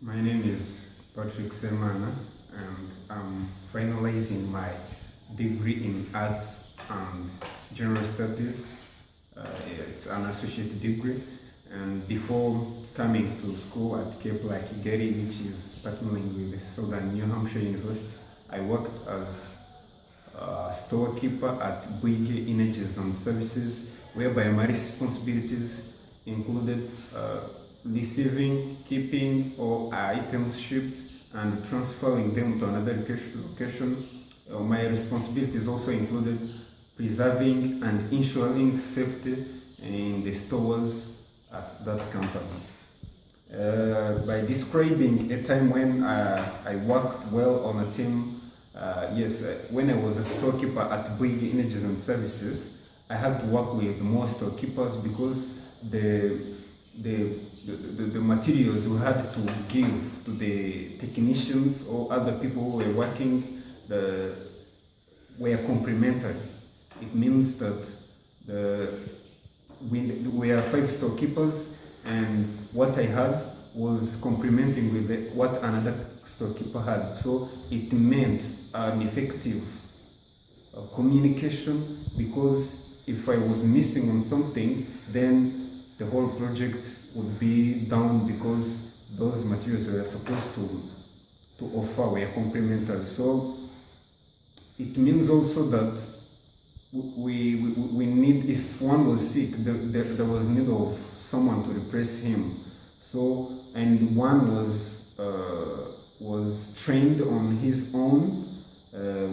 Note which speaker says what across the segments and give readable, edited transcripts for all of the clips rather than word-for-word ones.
Speaker 1: My name is Patrick Semana, and I'm finalizing my degree in Arts and General Studies. It's an associate degree, and before coming to school at CfA's, which is partnering with Southern New Hampshire University, I worked as a storekeeper at Bouygues Energies and Services, whereby my responsibilities included receiving, keeping all items shipped and transferring them to another location. My responsibilities also included preserving and ensuring safety in the stores at that company. By describing a time when I worked well on a team, when I was a storekeeper at Bouygues Energies and Services, I had to work with more storekeepers because the materials we had to give to the technicians or other people who were working were complementary. It means that we are 5 storekeepers, and what I had was complementing with what another storekeeper had. So it meant an effective communication, because if I was missing on something, then the whole project would be down, because those materials we were supposed to offer were complementary. So it means also that we need, if one was sick, there was need of someone to replace him. So, and one was trained on his own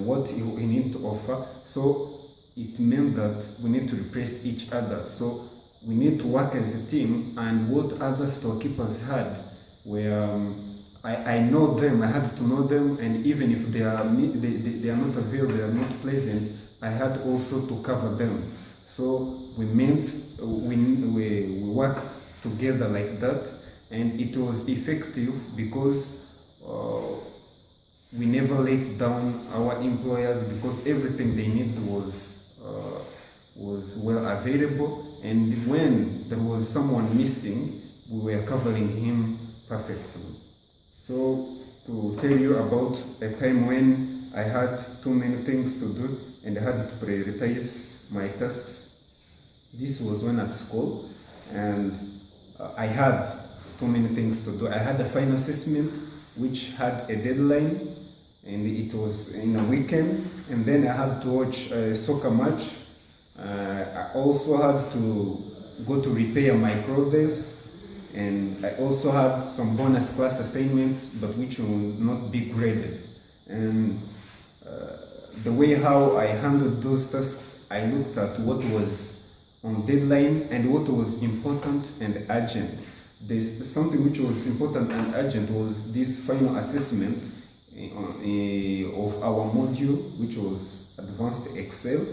Speaker 1: what he needed to offer. So it meant that we need to replace each other. So we need to work as a team, and what other storekeepers had were I know them, I had to know them, and even if they are not available, they are not present, I had also to cover them. So we worked together like that, and it was effective because we never let down our employers, because everything they need was well available, and when there was someone missing, we were covering him perfectly. So to tell you about a time when I had too many things to do and I had to prioritize my tasks. This was when at school, and I had too many things to do. I had a final assessment which had a deadline, and it was in a weekend, and then I had to watch a soccer match. I also had to go to repair my clothes, and I also had some bonus class assignments, but which will not be graded. And the way how I handled those tasks, I looked at what was on deadline and what was important and urgent. There's something which was important and urgent was this final assessment of our module, which was Advanced Excel.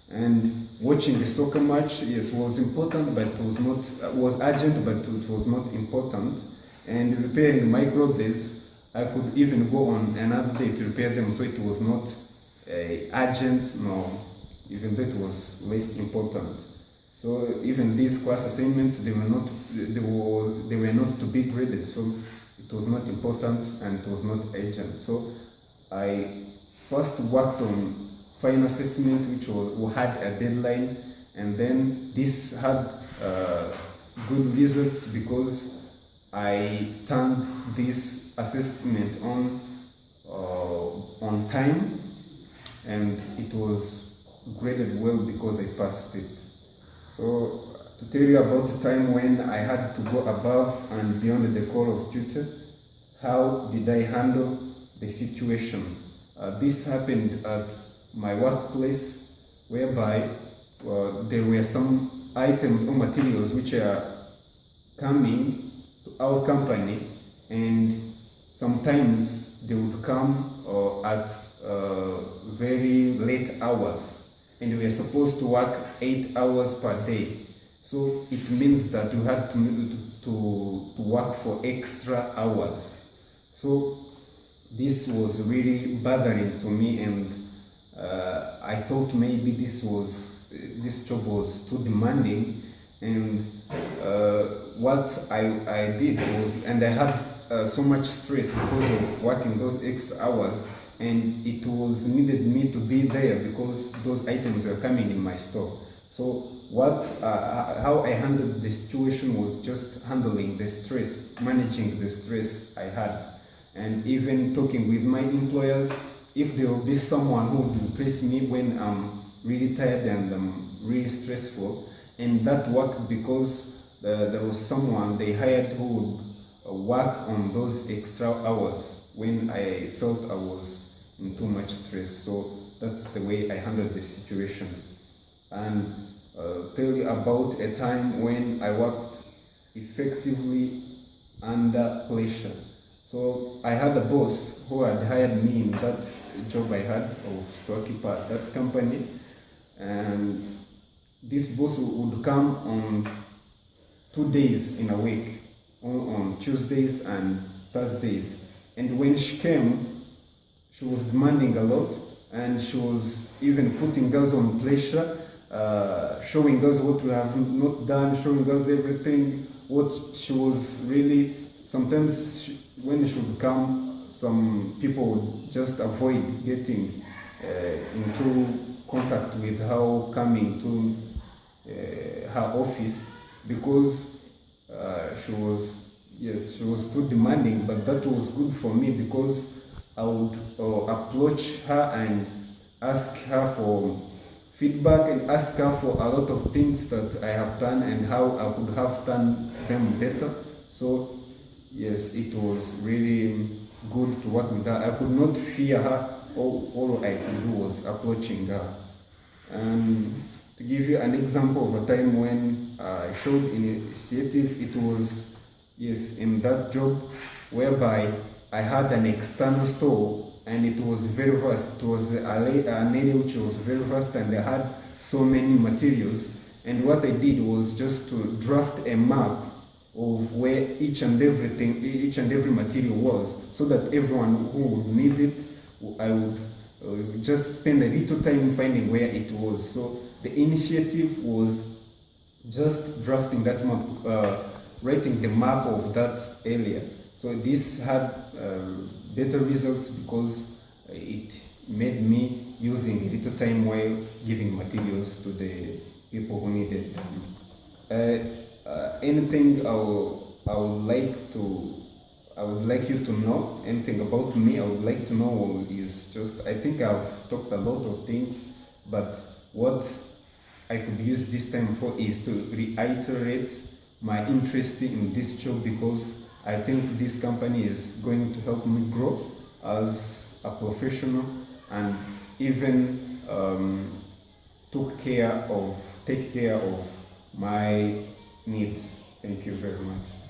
Speaker 1: And watching the soccer match, yes, was important, but it was urgent, but it was not important. And repairing my clothes, I could even go on another day to repair them, so it was not urgent, no, even though it was less important. So even these class assignments, they were not to be graded, so it was not important and it was not urgent. So I first worked on final assessment, which had a deadline, and then this had good results because I turned this assessment on time, and it was graded well because I passed it. So to tell you about the time when I had to go above and beyond the call of duty, how did I handle the situation? This happened at my workplace, whereby there were some items or materials which are coming to our company, and sometimes they would come at very late hours, and we are supposed to work 8 hours per day. So it means that you had to work for extra hours. So this was really bothering to me, and I thought maybe this job was too demanding, and what I did was, and I had so much stress because of working those extra hours, and it was needed me to be there because those items were coming in my store. So how I handled the situation was just handling the stress, managing the stress I had, and even talking with my employers if there will be someone who would replace me when I'm really tired and really stressful. And that worked because there was someone they hired who would work on those extra hours when I felt I was in too much stress. So that's the way I handled the situation. And tell you about a time when I worked effectively under pressure. So I had a boss who had hired me in that job I had of storekeeper at that company, and this boss would come on 2 days in a week, on Tuesdays and Thursdays. And when she came, she was demanding a lot, and she was even putting us on pressure, showing us what we have not done, showing us everything, what she was really, sometimes when she would come, some people would just avoid getting into contact with her coming to her office because she was too demanding. But that was good for me because I would approach her and ask her for feedback and ask her for a lot of things that I have done and how I could have done them better. So yes, it was really good to work with her. I could not fear her. All I could do was approaching her. And to give you an example of a time when I showed initiative, it was, yes, in that job whereby I had an external store and it was very vast. It was an area which was very vast and they had so many materials. And what I did was just to draft a map of where each and every material was, so that everyone who would need it, I would just spend a little time finding where it was. So the initiative was just drafting that map, writing the map of that area. So this had better results because it made me using a little time while giving materials to the people who needed them. Anything I would like you to know, anything about me I would like to know is just, I think I've talked a lot of things, but what I could use this time for is to reiterate my interest in this job because I think this company is going to help me grow as a professional and even take care of my needs. Thank you very much.